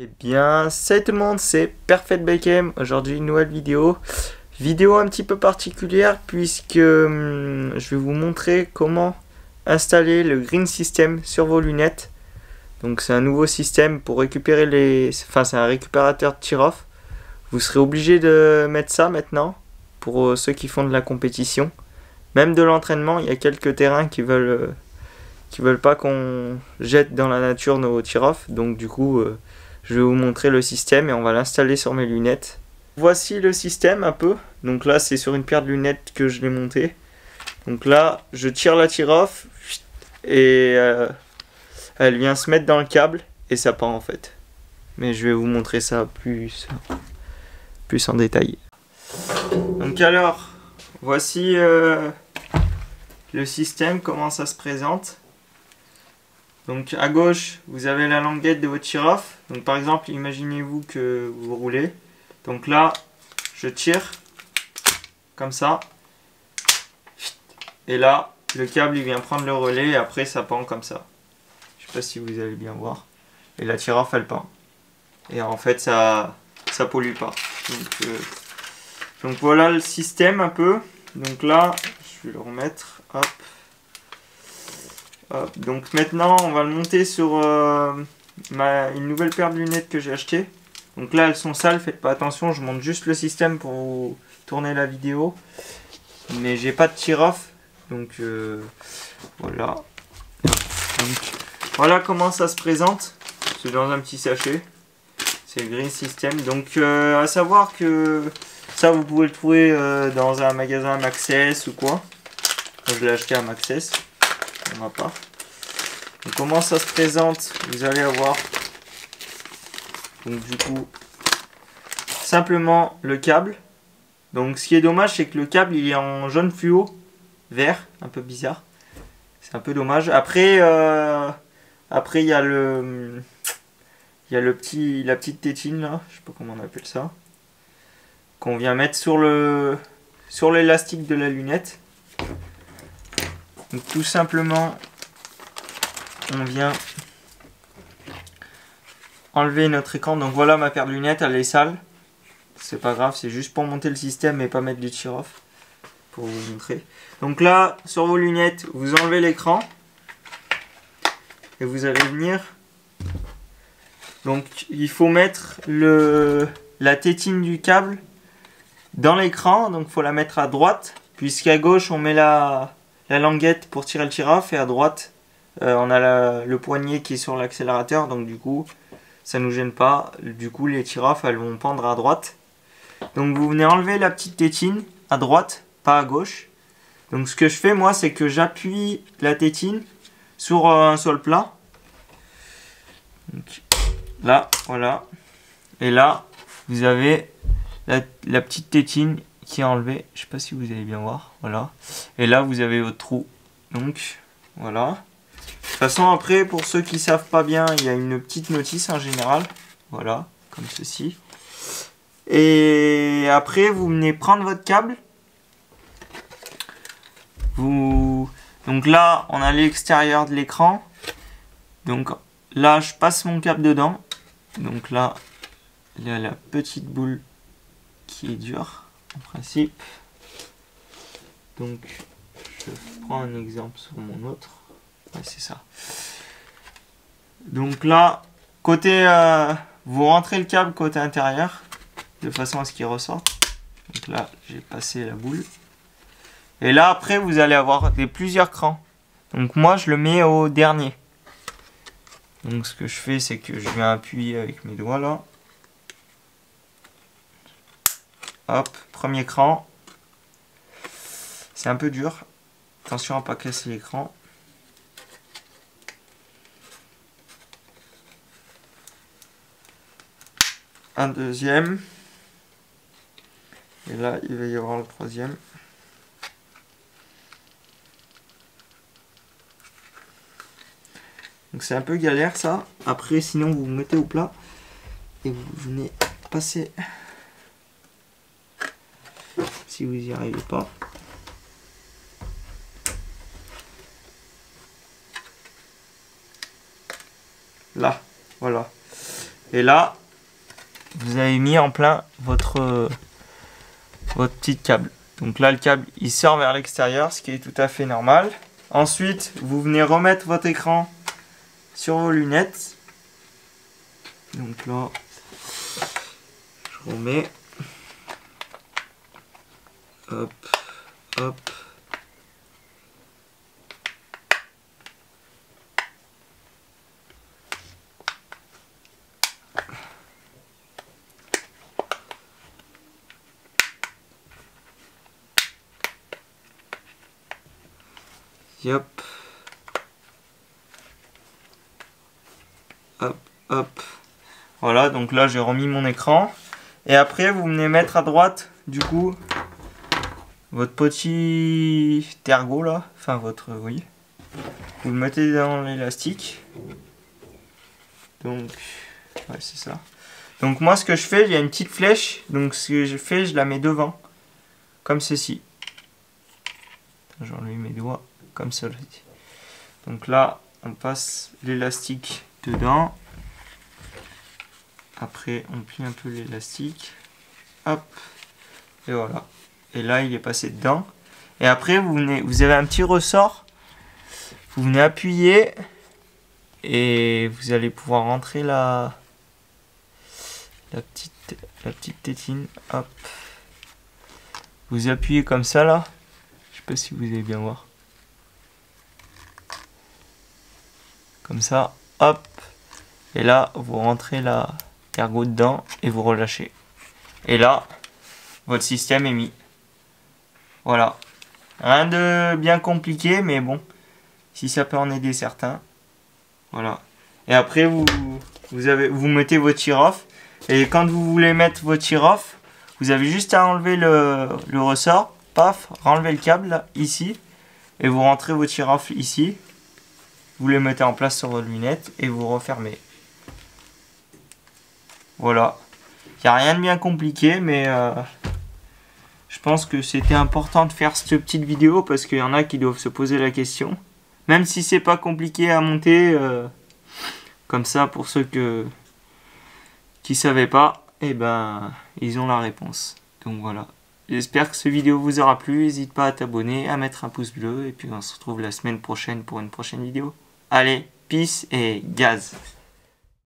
Eh bien, salut tout le monde, c'est Perfect Beckham. Aujourd'hui, une nouvelle vidéo. Vidéo un petit peu particulière puisque je vais vous montrer comment installer le Green System sur vos lunettes. Donc c'est un nouveau système pour récupérer Enfin, c'est un récupérateur de tir-off. Vous serez obligé de mettre ça maintenant pour ceux qui font de la compétition. Même de l'entraînement, il y a quelques terrains qui veulent pas qu'on jette dans la nature nos tir-off. Donc du coup... je vais vous montrer le système et on va l'installer sur mes lunettes. Voici le système un peu. Donc là c'est sur une paire de lunettes que je l'ai monté. Donc là je tire la tire-off et elle vient se mettre dans le câble et ça part en fait. Mais je vais vous montrer ça plus en détail. Donc alors voici le système, comment ça se présente. Donc à gauche, vous avez la languette de votre tir-off. Donc par exemple, imaginez-vous que vous roulez. Donc là, je tire comme ça. Et là, le câble il vient prendre le relais et après ça pend comme ça. Je sais pas si vous allez bien voir. Et la tir-off elle pend. Et en fait ça pollue pas. Donc voilà le système un peu. Donc là, je vais le remettre. Hop. Donc maintenant on va le monter sur une nouvelle paire de lunettes que j'ai acheté. Donc là elles sont sales, faites pas attention, je monte juste le système pour vous tourner la vidéo. Mais j'ai pas de tir-off, donc voilà. Donc, voilà comment ça se présente. C'est dans un petit sachet. C'est le Green System. Donc à savoir que ça vous pouvez le trouver dans un magasin Maxxis ou quoi. Moi, je l'ai acheté à Maxxis. On n'a pas. Donc, comment ça se présente, vous allez avoir donc du coup simplement le câble. Donc ce qui est dommage c'est que le câble il est en jaune fluo vert, un peu bizarre, c'est un peu dommage. Après il y a la petite tétine là, je sais pas comment on appelle ça, qu'on vient mettre sur l'élastique de la lunette. Donc tout simplement on vient enlever notre écran. Donc voilà, ma paire de lunettes elle est sale, c'est pas grave, c'est juste pour monter le système et pas mettre du tir-off pour vous montrer. Donc là sur vos lunettes vous enlevez l'écran et vous allez venir, donc il faut mettre la tétine du câble dans l'écran. Donc il faut la mettre à droite, puisqu'à gauche on met la languette pour tirer le tir-off et à droite on a le poignet qui est sur l'accélérateur. Donc du coup ça nous gêne pas, du coup les tir-off elles vont pendre à droite. Donc vous venez enlever la petite tétine à droite, pas à gauche. Donc ce que je fais moi c'est que j'appuie la tétine sur un sol plat. Donc, là voilà, et là vous avez la petite tétine qui est enlevée. Je sais pas si vous allez bien voir, voilà. Et là vous avez votre trou. Donc voilà. De toute façon après pour ceux qui savent pas bien, il y a une petite notice en général. Voilà, comme ceci. Et après vous venez prendre votre câble. Donc là on a l'extérieur de l'écran. Donc là je passe mon câble dedans. Donc là il y a la petite boule qui est dure en principe. Donc je prends un exemple sur mon autre. Ouais, c'est ça. Donc là côté vous rentrez le câble côté intérieur de façon à ce qu'il ressorte. Donc là j'ai passé la boule. Et là après vous allez avoir plusieurs crans. Donc moi je le mets au dernier. Donc ce que je fais c'est que je viens appuyer avec mes doigts là. Hop, premier cran. C'est un peu dur. Attention à pas casser l'écran. Un deuxième. Et là il va y avoir le troisième. Donc c'est un peu galère ça. Après sinon vous vous mettez au plat et vous venez passer, si vous n'y arrivez pas. Là, voilà. Et là, vous avez mis en plein votre petit câble. Donc là, le câble, il sort vers l'extérieur, ce qui est tout à fait normal. Ensuite, vous venez remettre votre écran sur vos lunettes. Donc là, je remets. Hop, hop. Hop. Hop, hop. Voilà, donc là j'ai remis mon écran. Et après vous venez mettre à droite, du coup, votre petit ergot là. Enfin votre, oui. Vous le mettez dans l'élastique. Donc, ouais c'est ça. Donc moi ce que je fais, il y a une petite flèche. Donc ce que je fais, je la mets devant. Comme ceci. J'enlève mes doigts. Comme cela. Donc là, on passe l'élastique dedans. Après, on plie un peu l'élastique. Hop. Et voilà. Et là, il est passé dedans. Et après, vous avez un petit ressort. Vous venez appuyer. Et vous allez pouvoir rentrer la petite tétine. Hop. Vous appuyez comme ça, là. Je sais pas si vous allez bien voir. Comme ça, hop, et là vous rentrez la ergot dedans et vous relâchez. Et là, votre système est mis. Voilà. Rien de bien compliqué, mais bon, si ça peut en aider certains. Voilà. Et après, vous mettez vos tir-off. Et quand vous voulez mettre vos tir-off, vous avez juste à enlever le ressort. Paf, renlever le câble là, ici. Et vous rentrez vos tir-off ici. Vous les mettez en place sur vos lunettes et vous refermez. Voilà. Il n'y a rien de bien compliqué, mais je pense que c'était important de faire cette petite vidéo parce qu'il y en a qui doivent se poser la question. Même si c'est pas compliqué à monter, comme ça pour ceux qui savaient pas, eh ben ils ont la réponse. Donc voilà. J'espère que cette vidéo vous aura plu. N'hésite pas à t'abonner, à mettre un pouce bleu et puis on se retrouve la semaine prochaine pour une prochaine vidéo. Allez, peace et gaz!